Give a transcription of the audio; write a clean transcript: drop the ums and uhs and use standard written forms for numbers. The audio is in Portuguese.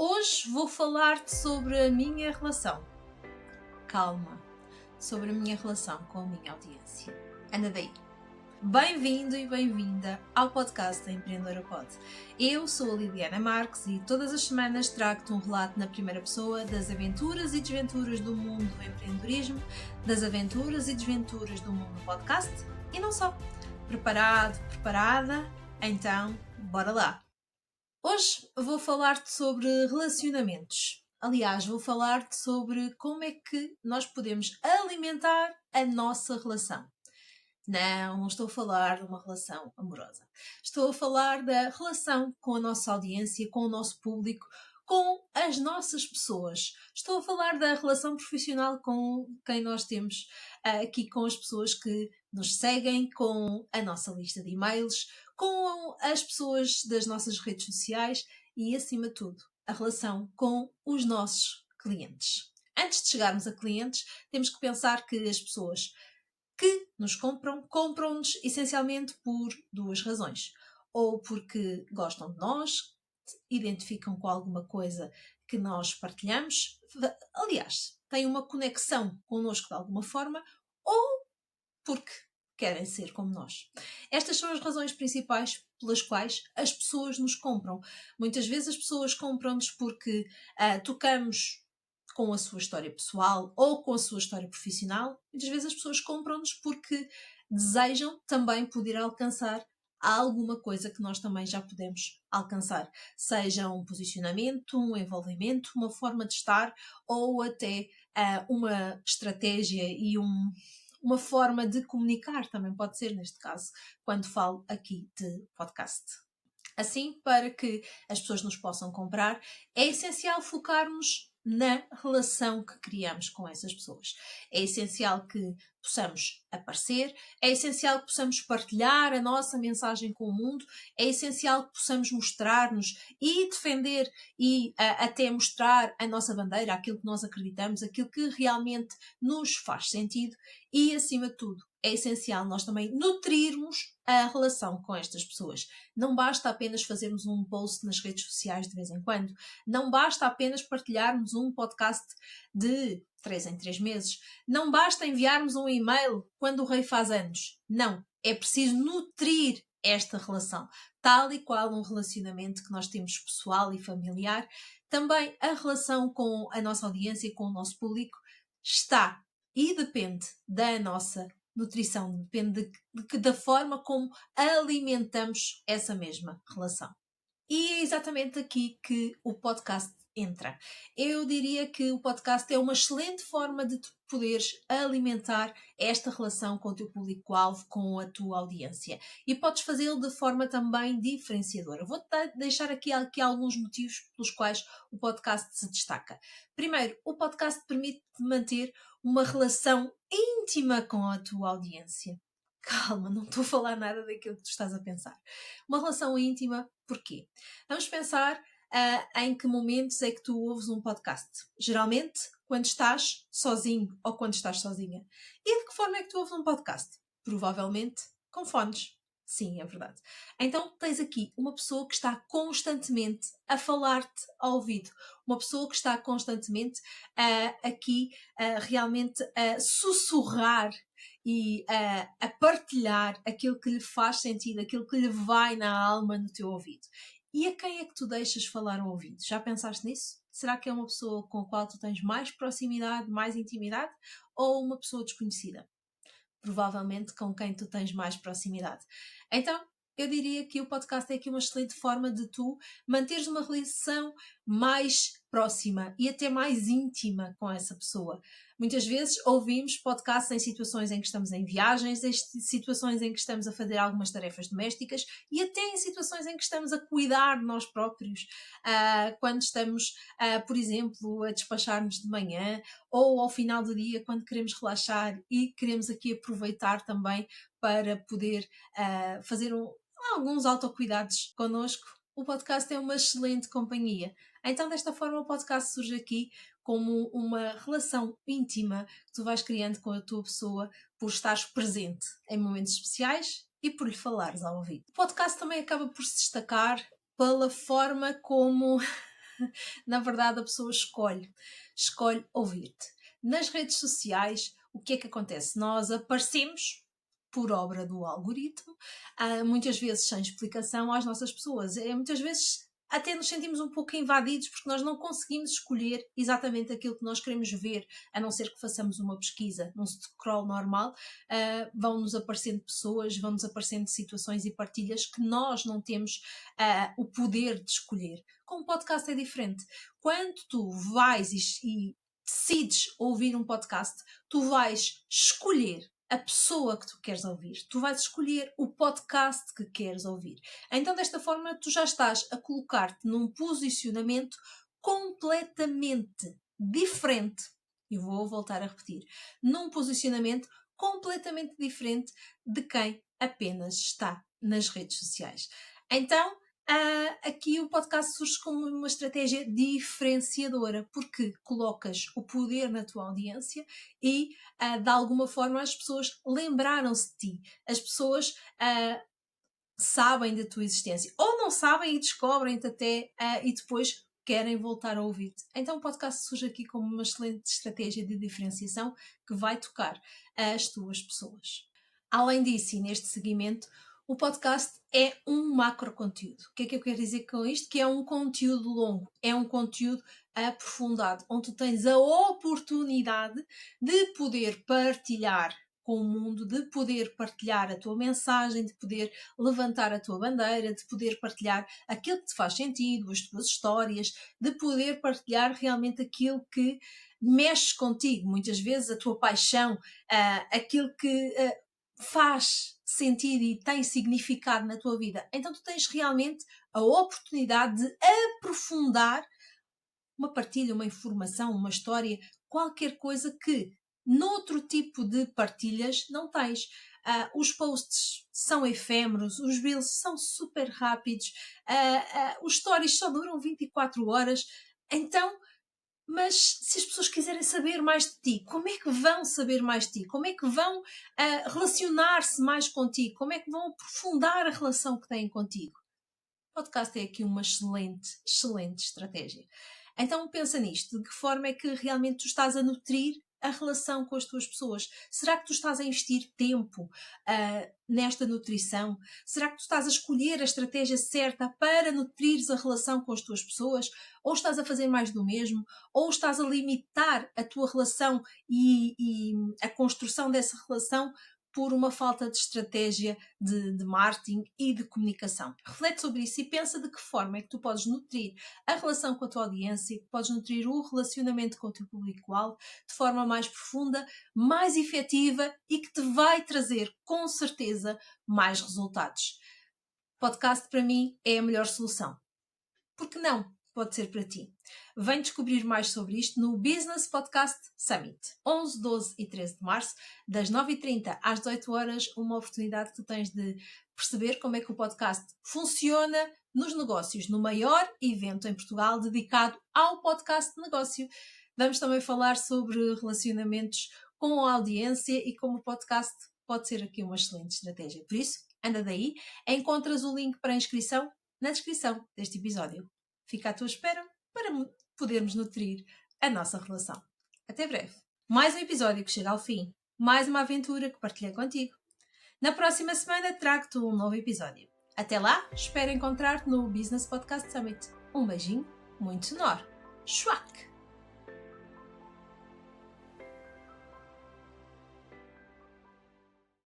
Hoje vou falar-te sobre a minha relação. Calma, sobre a minha relação com a minha audiência. Anda daí. Bem-vindo e bem-vinda ao podcast da Empreendedora Pod. Eu sou a Liliana Marques e todas as semanas trago-te um relato na primeira pessoa das aventuras e desventuras do mundo do empreendedorismo, das aventuras e desventuras do mundo do podcast e não só. Preparado, preparada? Então, bora lá! Hoje vou falar-te sobre relacionamentos. Aliás, vou falar-te sobre como é que nós podemos alimentar a nossa relação. Não estou a falar de uma relação amorosa. Estou a falar da relação com a nossa audiência, com o nosso público, com as nossas pessoas. Estou a falar da relação profissional com quem nós temos aqui, com as pessoas que nos seguem, com a nossa lista de e-mails, com as pessoas das nossas redes sociais e, acima de tudo, a relação com os nossos clientes. Antes de chegarmos a clientes, temos que pensar que as pessoas que nos compram-nos essencialmente por duas razões. Ou porque gostam de nós, identificam com alguma coisa que nós partilhamos, aliás, têm uma conexão connosco de alguma forma, ou porque querem ser como nós. Estas são as razões principais pelas quais as pessoas nos compram. Muitas vezes as pessoas compram-nos porque tocamos com a sua história pessoal ou com a sua história profissional. Muitas vezes as pessoas compram-nos porque desejam também poder alcançar alguma coisa que nós também já podemos alcançar. Seja um posicionamento, um envolvimento, uma forma de estar ou até uma estratégia e uma forma de comunicar, também pode ser neste caso, quando falo aqui de podcast. Assim, para que as pessoas nos possam comprar, é essencial focarmos na relação que criamos com essas pessoas. É essencial que possamos aparecer, é essencial que possamos partilhar a nossa mensagem com o mundo, é essencial que possamos mostrar-nos e defender e até mostrar a nossa bandeira, aquilo que nós acreditamos, aquilo que realmente nos faz sentido e, acima de tudo, é essencial nós também nutrirmos a relação com estas pessoas. Não basta apenas fazermos um post nas redes sociais de vez em quando. Não basta apenas partilharmos um podcast de 3 em 3 meses. Não basta enviarmos um e-mail quando o rei faz anos. Não. É preciso nutrir esta relação. Tal e qual um relacionamento que nós temos pessoal e familiar, também a relação com a nossa audiência, com o nosso público, está e depende da nossa nutrição, depende da forma como alimentamos essa mesma relação. E é exatamente aqui que o podcast entra. Eu diria que o podcast é uma excelente forma de tu poderes alimentar esta relação com o teu público-alvo, com a tua audiência. E podes fazê-lo de forma também diferenciadora. Vou-te deixar aqui alguns motivos pelos quais o podcast se destaca. Primeiro, o podcast permite manter uma relação íntima com a tua audiência. Calma, não estou a falar nada daquilo que tu estás a pensar. Uma relação íntima, porquê? Vamos pensar em que momentos é que tu ouves um podcast. Geralmente, quando estás sozinho ou quando estás sozinha. E de que forma é que tu ouves um podcast? Provavelmente com fones. Sim, é verdade. Então tens aqui uma pessoa que está constantemente a falar-te ao ouvido. Uma pessoa que está constantemente aqui realmente a sussurrar e a partilhar aquilo que lhe faz sentido, aquilo que lhe vai na alma no teu ouvido. E a quem é que tu deixas falar ao ouvido? Já pensaste nisso? Será que é uma pessoa com a qual tu tens mais proximidade, mais intimidade ou uma pessoa desconhecida? Provavelmente com quem tu tens mais proximidade. Então, eu diria que o podcast é aqui uma excelente forma de tu manteres uma relação mais próxima e até mais íntima com essa pessoa. Muitas vezes ouvimos podcasts em situações em que estamos em viagens, em situações em que estamos a fazer algumas tarefas domésticas e até em situações em que estamos a cuidar de nós próprios, quando estamos, por exemplo, a despachar-nos de manhã ou ao final do dia, quando queremos relaxar e queremos aqui aproveitar também para poder fazer alguns autocuidados connosco. O podcast é uma excelente companhia. Então, desta forma, o podcast surge aqui como uma relação íntima que tu vais criando com a tua pessoa por estares presente em momentos especiais e por lhe falares ao ouvido. O podcast também acaba por se destacar pela forma como Na verdade, a pessoa escolhe ouvir-te. Nas redes sociais, o que é que acontece? Nós aparecemos por obra do algoritmo, muitas vezes sem explicação às nossas pessoas. Muitas vezes até nos sentimos um pouco invadidos porque nós não conseguimos escolher exatamente aquilo que nós queremos ver, a não ser que façamos uma pesquisa num scroll normal. Vão-nos aparecendo pessoas, vão-nos aparecendo situações e partilhas que nós não temos o poder de escolher. Com o podcast é diferente. Quando tu vais e decides ouvir um podcast, tu vais escolher a pessoa que tu queres ouvir. Tu vais escolher o podcast que queres ouvir. Então, desta forma, tu já estás a colocar-te num posicionamento completamente diferente. E vou voltar a repetir. Num posicionamento completamente diferente de quem apenas está nas redes sociais. Então, aqui o podcast surge como uma estratégia diferenciadora, porque colocas o poder na tua audiência e, de alguma forma, as pessoas lembraram-se de ti. As pessoas sabem da tua existência. Ou não sabem e descobrem-te até e depois querem voltar a ouvir-te. Então o podcast surge aqui como uma excelente estratégia de diferenciação que vai tocar as tuas pessoas. Além disso, e neste segmento, o podcast é um macro conteúdo. O que é que eu quero dizer com isto? Que é um conteúdo longo, é um conteúdo aprofundado, onde tu tens a oportunidade de poder partilhar com o mundo, de poder partilhar a tua mensagem, de poder levantar a tua bandeira, de poder partilhar aquilo que te faz sentido, as tuas histórias, de poder partilhar realmente aquilo que mexe contigo, muitas vezes a tua paixão, aquilo que faz sentido e tem significado na tua vida. Então tu tens realmente a oportunidade de aprofundar uma partilha, uma informação, uma história, qualquer coisa que noutro tipo de partilhas não tens. Os posts são efêmeros, os reels são super rápidos, os stories só duram 24 horas. Então, mas se as pessoas quiserem saber mais de ti, como é que vão saber mais de ti? Como é que vão relacionar-se mais contigo? Como é que vão aprofundar a relação que têm contigo? O podcast é aqui uma excelente, excelente estratégia. Então pensa nisto, de que forma é que realmente tu estás a nutrir a relação com as tuas pessoas? Será que tu estás a investir tempo nesta nutrição? Será que tu estás a escolher a estratégia certa para nutrires a relação com as tuas pessoas? Ou estás a fazer mais do mesmo? Ou estás a limitar a tua relação e a construção dessa relação por uma falta de estratégia de marketing e de comunicação? Reflete sobre isso e pensa de que forma é que tu podes nutrir a relação com a tua audiência, que podes nutrir o relacionamento com o teu público-alvo de forma mais profunda, mais efetiva e que te vai trazer, com certeza, mais resultados. Podcast, para mim, é a melhor solução. Por que não? Pode ser para ti. Vem descobrir mais sobre isto no Business Podcast Summit. 11, 12 e 13 de março, das 9h30 às 18 horas, uma oportunidade que tu tens de perceber como é que o podcast funciona nos negócios, no maior evento em Portugal dedicado ao podcast de negócio. Vamos também falar sobre relacionamentos com a audiência e como o podcast pode ser aqui uma excelente estratégia. Por isso, anda daí, encontras o link para a inscrição na descrição deste episódio. Fica à tua espera para podermos nutrir a nossa relação. Até breve. Mais um episódio que chega ao fim. Mais uma aventura que partilhei contigo. Na próxima semana trago-te um novo episódio. Até lá, espero encontrar-te no Business Podcast Summit. Um beijinho muito sonoro. Schwack!